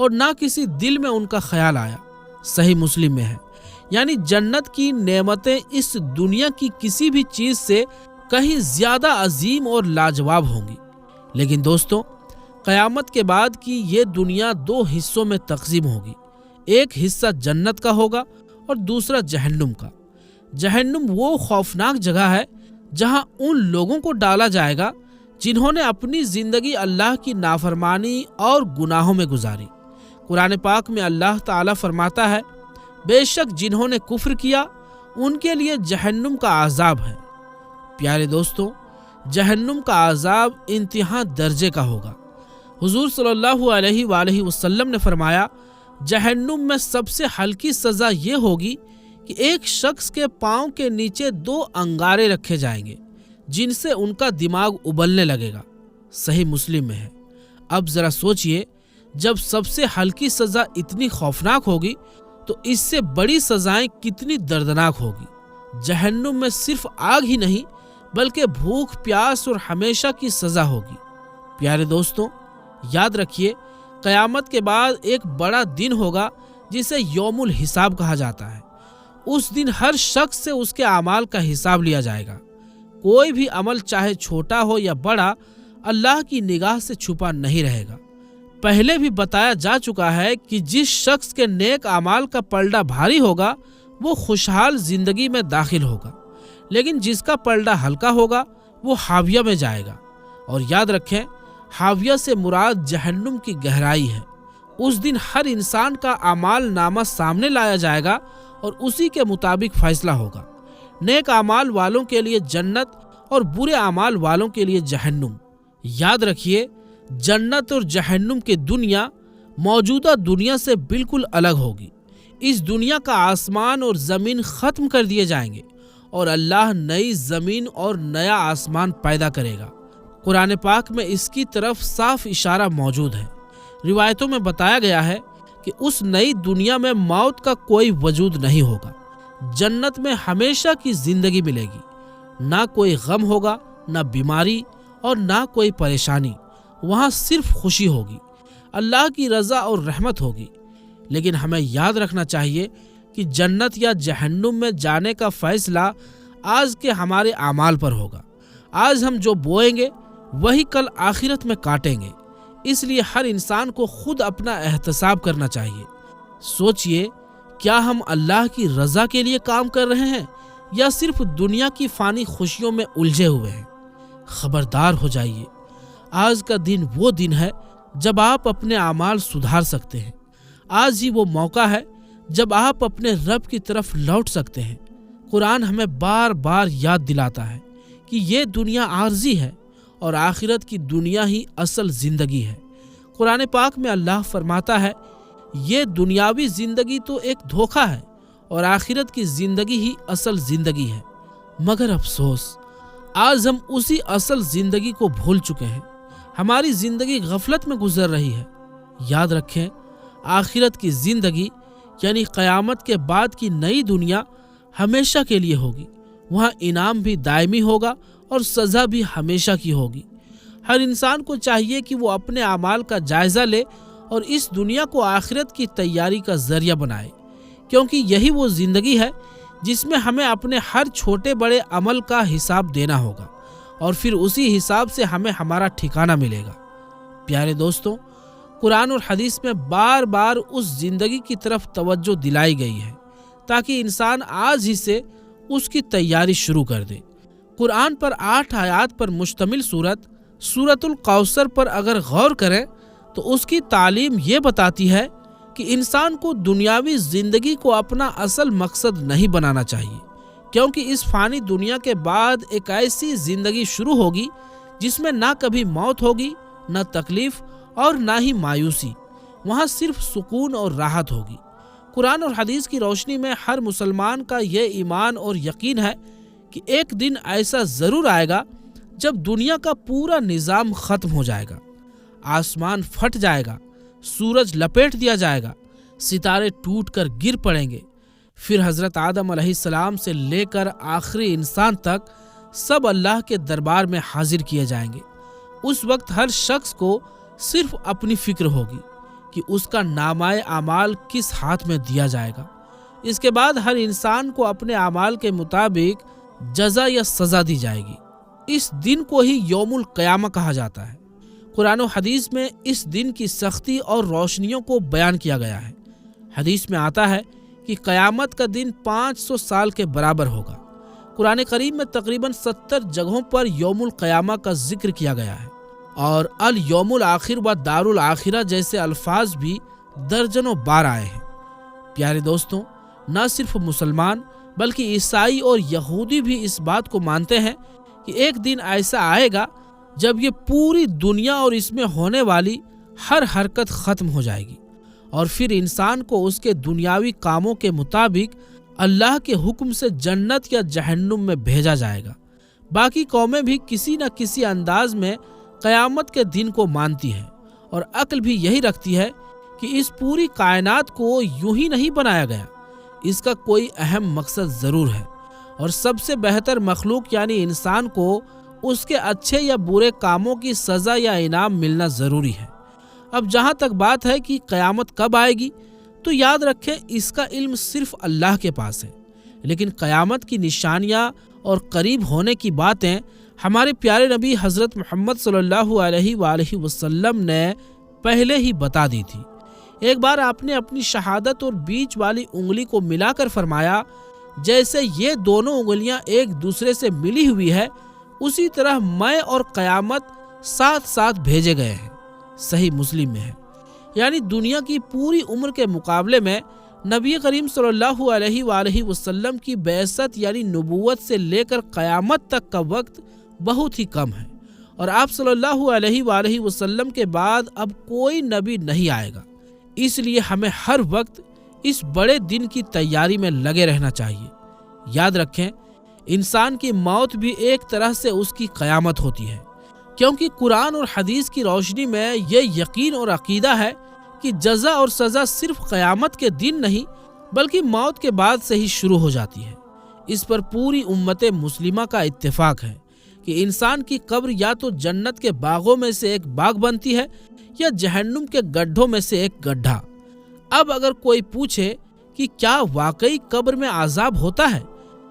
اور نہ کسی دل میں ان کا خیال آیا۔ صحیح مسلم میں ہے۔ یعنی جنت کی نعمتیں اس دنیا کی کسی بھی چیز سے کہیں زیادہ عظیم اور لاجواب ہوں گی۔ لیکن دوستو، قیامت کے بعد کی یہ دنیا دو حصوں میں تقسیم ہوگی۔ ایک حصہ جنت کا ہوگا اور دوسرا جہنم کا۔ جہنم وہ خوفناک جگہ ہے جہاں ان لوگوں کو ڈالا جائے گا جنہوں نے اپنی زندگی اللہ کی نافرمانی اور گناہوں میں گزاری۔ قرآن پاک میں اللہ تعالیٰ فرماتا ہے، بے شک جنہوں نے کفر کیا ان کے لیے جہنم کا عذاب ہے۔ پیارے دوستو، جہنم کا عذاب انتہا درجے کا ہوگا۔ حضور صلی اللہ علیہ وآلہ وسلم نے فرمایا، جہنم میں سب سے ہلکی سزا یہ ہوگی کہ ایک شخص کے پاؤں کے نیچے 2 انگارے رکھے جائیں گے جن سے ان کا دماغ ابلنے لگے گا۔ صحیح مسلم میں ہے۔ اب ذرا سوچئے، جب سب سے ہلکی سزا اتنی خوفناک ہوگی تو اس سے بڑی سزائیں کتنی دردناک ہوگی۔ جہنم میں صرف آگ ہی نہیں بلکہ بھوک، پیاس اور ہمیشہ کی سزا ہوگی۔ پیارے دوستوں، یاد رکھیے، قیامت کے بعد ایک بڑا دن ہوگا جسے یوم الحساب کہا جاتا ہے۔ اس دن ہر شخص سے اس کے اعمال کا حساب لیا جائے گا۔ کوئی بھی عمل چاہے چھوٹا ہو یا بڑا، اللہ کی نگاہ سے چھپا نہیں رہے گا۔ پہلے بھی بتایا جا چکا ہے کہ جس شخص کے نیک اعمال کا پلڑا بھاری ہوگا وہ خوشحال زندگی میں داخل ہوگا، لیکن جس کا پلڑا ہلکا ہوگا وہ حاویہ میں جائے گا۔ اور یاد رکھیں، حاویہ سے مراد جہنم کی گہرائی ہے۔ اس دن ہر انسان کا اعمال نامہ سامنے لایا جائے گا اور اسی کے مطابق فیصلہ ہوگا۔ نیک اعمال والوں کے لیے جنت اور برے اعمال والوں کے لیے جہنم۔ یاد رکھیے، جنت اور جہنم کی دنیا موجودہ دنیا سے بالکل الگ ہوگی۔ اس دنیا کا آسمان اور زمین ختم کر دیے جائیں گے اور اللہ نئی زمین اور نیا آسمان پیدا کرے گا۔ قرآن پاک میں اس کی طرف صاف اشارہ موجود ہے۔ روایتوں میں بتایا گیا ہے کہ اس نئی دنیا میں موت کا کوئی وجود نہیں ہوگا۔ جنت میں ہمیشہ کی زندگی ملے گی۔ نہ کوئی غم ہوگا، نہ بیماری اور نہ کوئی پریشانی۔ وہاں صرف خوشی ہوگی، اللہ کی رضا اور رحمت ہوگی۔ لیکن ہمیں یاد رکھنا چاہیے کہ جنت یا جہنم میں جانے کا فیصلہ آج کے ہمارے اعمال پر ہوگا۔ آج ہم جو بوئیں گے وہی کل آخرت میں کاٹیں گے۔ اس لیے ہر انسان کو خود اپنا احتساب کرنا چاہیے۔ سوچئے، کیا ہم اللہ کی رضا کے لیے کام کر رہے ہیں یا صرف دنیا کی فانی خوشیوں میں الجھے ہوئے ہیں؟ خبردار ہو جائیے، آج کا دن وہ دن ہے جب آپ اپنے اعمال سدھار سکتے ہیں۔ آج ہی وہ موقع ہے جب آپ اپنے رب کی طرف لوٹ سکتے ہیں۔ قرآن ہمیں بار بار یاد دلاتا ہے کہ یہ دنیا عارضی ہے اور آخرت کی دنیا ہی اصل زندگی ہے۔ قرآن پاک میں اللہ فرماتا ہے، یہ دنیاوی زندگی تو ایک دھوکہ ہے اور آخرت کی زندگی ہی اصل زندگی ہے۔ مگر افسوس، آج ہم اسی اصل زندگی کو بھول چکے ہیں۔ ہماری زندگی غفلت میں گزر رہی ہے۔ یاد رکھیں، آخرت کی زندگی یعنی قیامت کے بعد کی نئی دنیا ہمیشہ کے لیے ہوگی۔ وہاں انعام بھی دائمی ہوگا اور سزا بھی ہمیشہ کی ہوگی۔ ہر انسان کو چاہیے کہ وہ اپنے اعمال کا جائزہ لے اور اس دنیا کو آخرت کی تیاری کا ذریعہ بنائے، کیونکہ یہی وہ زندگی ہے جس میں ہمیں اپنے ہر چھوٹے بڑے عمل کا حساب دینا ہوگا اور پھر اسی حساب سے ہمیں ہمارا ٹھکانہ ملے گا۔ پیارے دوستوں، قرآن اور حدیث میں بار بار اس زندگی کی طرف توجہ دلائی گئی ہے تاکہ انسان آج ہی سے اس کی تیاری شروع کر دے۔ قرآن پر 8 آیات پر مشتمل سورۃ الکوثر پر اگر غور کریں تو اس کی تعلیم یہ بتاتی ہے کہ انسان کو دنیاوی زندگی کو اپنا اصل مقصد نہیں بنانا چاہیے، کیونکہ اس فانی دنیا کے بعد ایک ایسی زندگی شروع ہوگی جس میں نہ کبھی موت ہوگی، نہ تکلیف اور نہ ہی مایوسی۔ وہاں صرف سکون اور راحت ہوگی۔ قرآن اور حدیث کی روشنی میں ہر مسلمان کا یہ ایمان اور یقین ہے کہ ایک دن ایسا ضرور آئے گا جب دنیا کا پورا نظام ختم ہو جائے گا، آسمان پھٹ جائے گا، سورج لپیٹ دیا جائے گا، ستارے ٹوٹ کر گر پڑیں گے، پھر حضرت آدم علیہ السلام سے لے کر آخری انسان تک سب اللہ کے دربار میں حاضر کیے جائیں گے۔ اس وقت ہر شخص کو صرف اپنی فکر ہوگی کہ اس کا نامۂ اعمال کس ہاتھ میں دیا جائے گا۔ اس کے بعد ہر انسان کو اپنے اعمال کے مطابق جزا یا سزا دی جائے گی۔ اس دن کو ہی یوم القیامہ کہا جاتا ہے۔ قرآن و حدیث میں اس دن کی سختی اور روشنیوں کو بیان کیا گیا ہے۔ حدیث میں آتا ہے کہ قیامت کا دن 500 سال کے برابر ہوگا۔ قرآن کریم میں تقریباً 70 جگہوں پر یوم القیامہ کا ذکر کیا گیا ہے، اور الیوم الآخر و دار الآخرہ جیسے الفاظ بھی درجنوں بار آئے ہیں۔ پیارے دوستوں، نہ صرف مسلمان بلکہ عیسائی اور یہودی بھی اس بات کو مانتے ہیں کہ ایک دن ایسا آئے گا جب یہ پوری دنیا اور اس میں ہونے والی ہر حرکت ختم ہو جائے گی، اور پھر انسان کو اس کے دنیاوی کاموں کے مطابق اللہ کے حکم سے جنت یا جہنم میں بھیجا جائے گا۔ باقی قومیں بھی کسی نہ کسی انداز میں قیامت کے دن کو مانتی ہیں، اور عقل بھی یہی رکھتی ہے کہ اس پوری کائنات کو یوں ہی نہیں بنایا گیا، اس کا کوئی اہم مقصد ضرور ہے، اور سب سے بہتر مخلوق یعنی انسان کو اس کے اچھے یا برے کاموں کی سزا یا انعام ملنا ضروری ہے۔ اب جہاں تک بات ہے کہ قیامت کب آئے گی، تو یاد رکھیں اس کا علم صرف اللہ کے پاس ہے، لیکن قیامت کی نشانیاں اور قریب ہونے کی باتیں ہمارے پیارے نبی حضرت محمد صلی اللہ علیہ وآلہ وسلم نے پہلے ہی بتا دی تھی۔ ایک بار آپ نے اپنی شہادت اور بیچ والی انگلی کو ملا کر فرمایا، جیسے یہ دونوں انگلیاں ایک دوسرے سے ملی ہوئی ہے، اسی طرح میں اور قیامت ساتھ ساتھ بھیجے گئے ہیں۔ صحیح مسلم میں ہے۔ یعنی دنیا کی پوری عمر کے مقابلے میں نبی کریم صلی اللہ علیہ وآلہ وسلم کی بعثت یعنی نبوت سے لے کر قیامت تک کا وقت بہت ہی کم ہے، اور آپ صلی اللہ علیہ وآلہ وسلم کے بعد اب کوئی نبی نہیں آئے گا۔ اس لیے ہمیں ہر وقت اس بڑے دن کی تیاری میں لگے رہنا چاہیے۔ یاد رکھیں، انسان کی موت بھی ایک طرح سے اس کی قیامت ہوتی ہے، کیونکہ قرآن اور حدیث کی روشنی میں یہ یقین اور عقیدہ ہے کہ جزا اور سزا صرف قیامت کے دن نہیں بلکہ موت کے بعد سے ہی شروع ہو جاتی ہے۔ اس پر پوری امت مسلمہ کا اتفاق ہے کہ انسان کی قبر یا تو جنت کے باغوں میں سے ایک باغ بنتی ہے یا جہنم کے گڈھوں میں سے ایک گڈھا۔ اب اگر کوئی پوچھے کہ کیا واقعی قبر میں عذاب ہوتا ہے،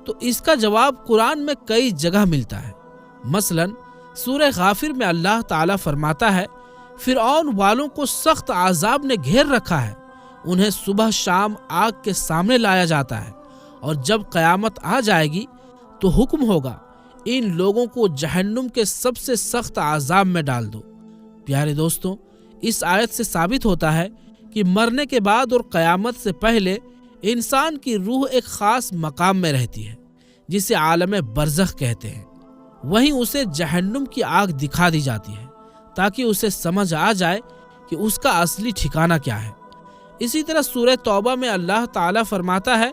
تو اس کا جواب قرآن میں کئی جگہ ملتا ہے۔ مثلاً سورہ غافر میں اللہ تعالیٰ فرماتا ہے، فرعون والوں کو سخت عذاب نے گھیر رکھا ہے، انہیں صبح شام آگ کے سامنے لایا جاتا ہے، اور جب قیامت آ جائے گی تو حکم ہوگا ان لوگوں کو جہنم کے سب سے سخت عذاب میں ڈال دو۔ پیارے دوستوں، اس آیت سے ثابت ہوتا ہے کہ مرنے کے بعد اور قیامت سے پہلے انسان کی روح ایک خاص مقام میں رہتی ہے جسے عالم برزخ کہتے ہیں۔ وہیں اسے جہنم کی آگ دکھا دی جاتی ہے تاکہ اسے سمجھ آ جائے کہ اس کا اصلی ٹھکانہ کیا ہے۔ اسی طرح سورہ توبہ میں اللہ تعالیٰ فرماتا ہے،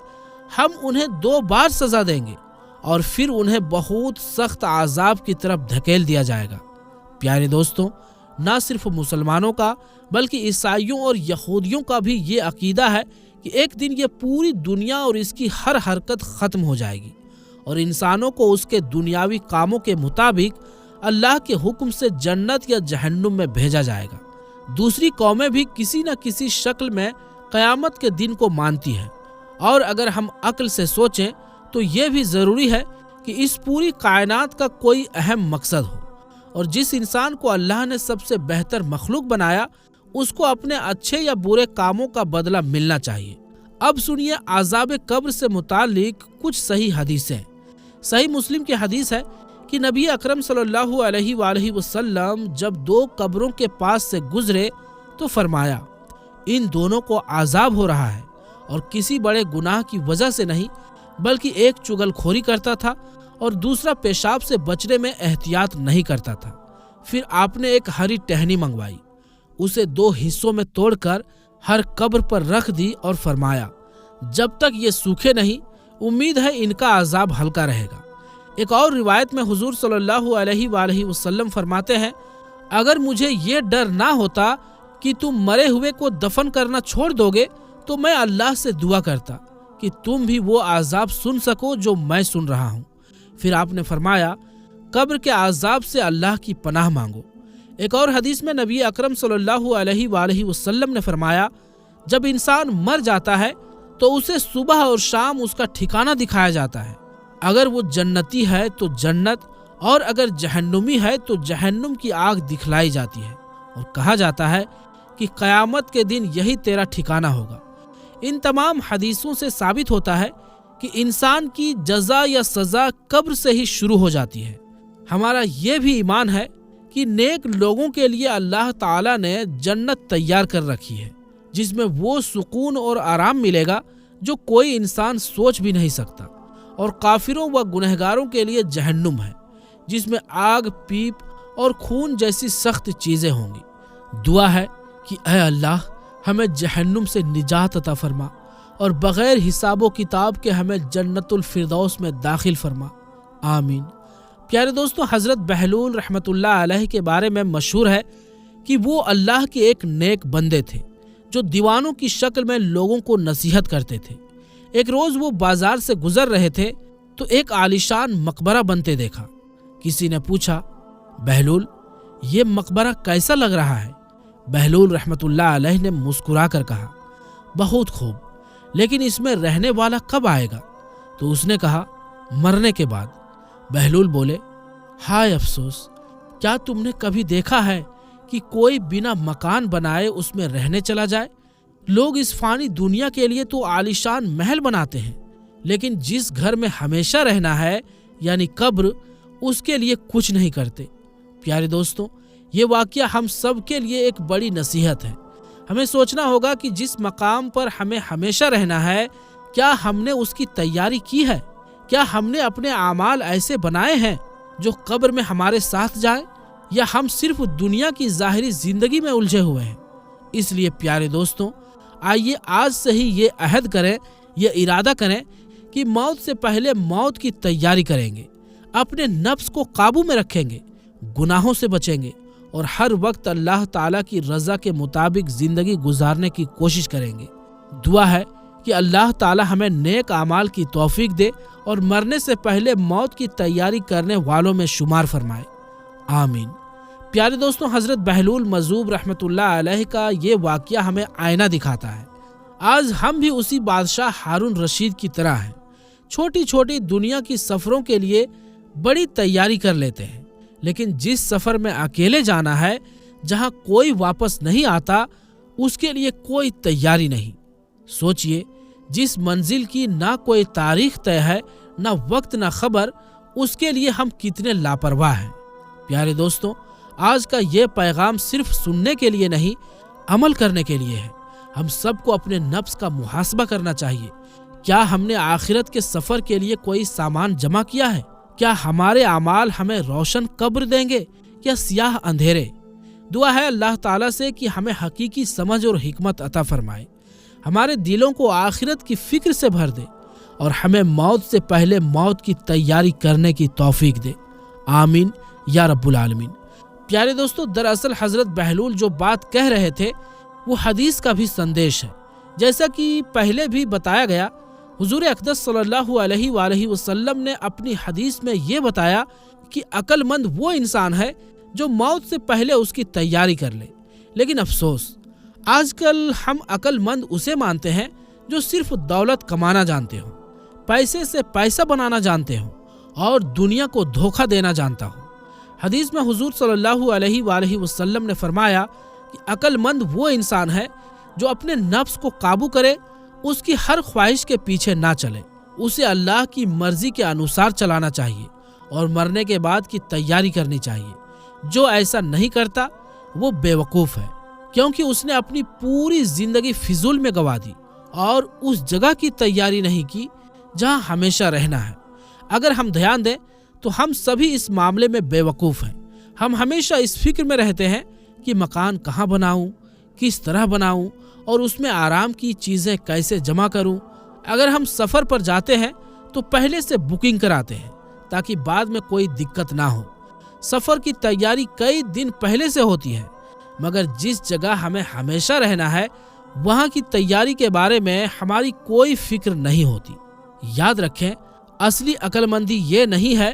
ہم انہیں 2 بار سزا دیں گے اور پھر انہیں بہت سخت عذاب کی طرف دھکیل دیا جائے گا۔ پیارے دوستوں، نہ صرف مسلمانوں کا بلکہ عیسائیوں اور یہودیوں کا بھی یہ عقیدہ ہے کہ ایک دن یہ پوری دنیا اور اس کی ہر حرکت ختم ہو جائے گی، اور انسانوں کو اس کے دنیاوی کاموں کے مطابق اللہ کے حکم سے جنت یا جہنم میں بھیجا جائے گا۔ دوسری قومیں بھی کسی نہ کسی شکل میں قیامت کے دن کو مانتی ہیں، اور اگر ہم عقل سے سوچیں تو یہ بھی ضروری ہے کہ اس پوری کائنات کا کوئی اہم مقصد ہو، اور جس انسان کو اللہ نے سب سے بہتر مخلوق بنایا اس کو اپنے اچھے یا برے کاموں کا بدلہ ملنا چاہیے۔ اب سنیے عذاب قبر سے متعلق کچھ صحیح حدیثیں۔ صحیح مسلم کی حدیث ہے کہ نبی اکرم صلی اللہ علیہ وآلہ وسلم جب 2 قبروں کے پاس سے گزرے تو فرمایا، ان دونوں کو عذاب ہو رہا ہے، اور کسی بڑے گناہ کی وجہ سے نہیں بلکہ ایک چغل کھوری کرتا تھا اور دوسرا پیشاب سے بچنے میں احتیاط نہیں کرتا تھا۔ پھر آپ نے ایک ہری ٹہنی منگوائی، اسے 2 حصوں میں توڑ کر ہر قبر پر رکھ دی اور فرمایا، جب تک یہ سوکھے نہیں امید ہے ان کا عذاب ہلکا رہے گا۔ ایک اور روایت میں حضور صلی اللہ علیہ وآلہ وسلم فرماتے ہیں، اگر مجھے یہ ڈر نہ ہوتا کہ تم مرے ہوئے کو دفن کرنا چھوڑ دو گے تو میں اللہ سے دعا کرتا کہ تم بھی وہ عذاب سن سکو جو میں سن رہا ہوں۔ پھر آپ نے فرمایا، قبر کے عذاب سے اللہ کی پناہ مانگو۔ ایک اور حدیث میں نبی اکرم صلی اللہ علیہ وآلہ وسلم نے فرمایا، جب انسان مر جاتا ہے تو اسے صبح اور شام اس کا ٹھکانہ دکھایا جاتا ہے۔ اگر وہ جنتی ہے تو جنت، اور اگر جہنمی ہے تو جہنم کی آگ دکھلائی جاتی ہے، اور کہا جاتا ہے کہ قیامت کے دن یہی تیرا ٹھکانہ ہوگا۔ ان تمام حدیثوں سے ثابت ہوتا ہے کہ انسان کی جزا یا سزا قبر سے ہی شروع ہو جاتی ہے۔ ہمارا یہ بھی ایمان ہے کہ نیک لوگوں کے لیے اللہ تعالیٰ نے جنت تیار کر رکھی ہے، جس میں وہ سکون اور آرام ملے گا جو کوئی انسان سوچ بھی نہیں سکتا، اور کافروں و گنہگاروں کے لیے جہنم ہے، جس میں آگ، پیپ اور خون جیسی سخت چیزیں ہوں گی۔ دعا ہے کہ اے اللہ ہمیں جہنم سے نجات عطا فرما، اور بغیر حساب و کتاب کے ہمیں جنت الفردوس میں داخل فرما، آمین۔ پیارے دوستو، حضرت بہلول رحمۃ اللہ علیہ کے بارے میں مشہور ہے کہ وہ اللہ کے ایک نیک بندے تھے جو دیوانوں کی شکل میں لوگوں کو نصیحت کرتے تھے۔ ایک روز وہ بازار سے گزر رہے تھے تو ایک عالیشان مقبرہ بنتے دیکھا۔ کسی نے پوچھا، بہلول یہ مقبرہ کیسا لگ رہا ہے؟ بہلول رحمۃ اللہ علیہ نے مسکرا کر کہا، بہت خوب، لیکن اس میں رہنے والا کب آئے گا؟ تو اس نے کہا، مرنے کے بعد۔ بہلول بولے، ہائے افسوس، کیا تم نے کبھی دیکھا ہے کہ کوئی بنا مکان بنائے اس میں رہنے چلا جائے؟ لوگ اس فانی دنیا کے لیے تو عالیشان محل بناتے ہیں، لیکن جس گھر میں ہمیشہ رہنا ہے یعنی قبر، اس کے لیے کچھ نہیں کرتے۔ پیارے دوستوں، یہ واقعہ ہم سب کے لیے ایک بڑی نصیحت ہے۔ ہمیں سوچنا ہوگا کہ جس مقام پر ہمیں ہمیشہ رہنا ہے، کیا ہم نے اس کی تیاری کی ہے؟ کیا ہم نے اپنے اعمال ایسے بنائے ہیں جو قبر میں ہمارے ساتھ جائے، یا ہم صرف دنیا کی ظاہری زندگی میں الجھے ہوئے ہیں؟ اس لیے پیارے دوستوں، آئیے آج سے ہی یہ عہد کریں، یہ ارادہ کریں کہ موت سے پہلے موت کی تیاری کریں گے، اپنے نفس کو قابو میں رکھیں گے، گناہوں سے بچیں گے، اور ہر وقت اللہ تعالیٰ کی رضا کے مطابق زندگی گزارنے کی کوشش کریں گے۔ دعا ہے کہ اللہ تعالیٰ ہمیں نیک اعمال کی توفیق دے اور مرنے سے پہلے موت کی تیاری کرنے والوں میں شمار فرمائے، آمین۔ پیارے دوستوں، حضرت بہلول مذہوب رحمۃ اللہ علیہ کا یہ واقعہ ہمیں آئینہ دکھاتا ہے۔ آج ہم بھی اسی بادشاہ ہارون رشید کی طرح ہیں، چھوٹی چھوٹی دنیا کی سفروں کے لیے بڑی تیاری کر لیتے ہیں، لیکن جس سفر میں اکیلے جانا ہے، جہاں کوئی واپس نہیں آتا، اس کے لیے کوئی تیاری نہیں۔ سوچئے، جس منزل کی نہ کوئی تاریخ طے ہے، نہ وقت نہ خبر، اس کے لیے ہم کتنے لاپرواہ ہیں۔ پیارے دوستوں، آج کا یہ پیغام صرف سننے کے لیے نہیں، عمل کرنے کے لیے ہے۔ ہم سب کو اپنے نفس کا محاسبہ کرنا چاہیے۔ کیا ہم نے آخرت کے سفر کے لیے کوئی سامان جمع کیا ہے؟ کیا ہمارے اعمال ہمیں روشن قبر دیں گے یا سیاہ اندھیرے؟ دعا ہے اللہ تعالیٰ سے کہ ہمیں حقیقی سمجھ اور حکمت عطا فرمائے، ہمارے دلوں کو آخرت کی فکر سے بھر دے، اور ہمیں موت سے پہلے موت کی تیاری کرنے کی توفیق دے، آمین یا رب العالمین۔ پیارے دوستو، دراصل حضرت بہلول جو بات کہہ رہے تھے وہ حدیث کا بھی سندیش ہے۔ جیسا کہ پہلے بھی بتایا گیا، حضور اقدس صلی اللہ علیہ وآلہ وسلم نے اپنی حدیث میں یہ بتایا کہ عقل مند وہ انسان ہے جو موت سے پہلے اس کی تیاری کر لے۔ لیکن افسوس، آج کل ہم عقل مند اسے مانتے ہیں جو صرف دولت کمانا جانتے ہو، پیسے سے پیسہ بنانا جانتے ہو، اور دنیا کو دھوکہ دینا جانتا ہو۔ حدیث میں حضور صلی اللہ علیہ وآلہ وسلم نے فرمایا کہ عقل مند وہ انسان ہے جو اپنے نفس کو قابو کرے، اس کی ہر خواہش کے پیچھے نہ چلے، اسے اللہ کی مرضی کے انوسار چلانا چاہیے، اور مرنے کے بعد کی تیاری کرنی چاہیے۔ جو ایسا نہیں کرتا وہ بے وقوف ہے، کیونکہ اس نے اپنی پوری زندگی فضول میں گنوا دی اور اس جگہ کی تیاری نہیں کی جہاں ہمیشہ رہنا ہے۔ اگر ہم دھیان دیں تو ہم سبھی اس معاملے میں بے وقوف ہیں۔ ہم ہمیشہ اس فکر میں رہتے ہیں کہ مکان کہاں بناؤں، کس طرح بناؤں، اور اس میں آرام کی چیزیں کیسے جمع کروں۔ اگر ہم سفر پر جاتے ہیں تو پہلے سے بکنگ کراتے ہیں تاکہ بعد میں کوئی دقت نہ ہو۔ سفر کی تیاری کئی دن پہلے سے ہوتی ہے، مگر جس جگہ ہمیں ہمیشہ رہنا ہے وہاں کی تیاری کے بارے میں ہماری کوئی فکر نہیں ہوتی۔ یاد رکھیں، اصلی عقل مندی یہ نہیں ہے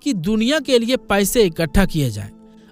کہ دنیا کے لیے پیسے اکٹھا کیے جائیں۔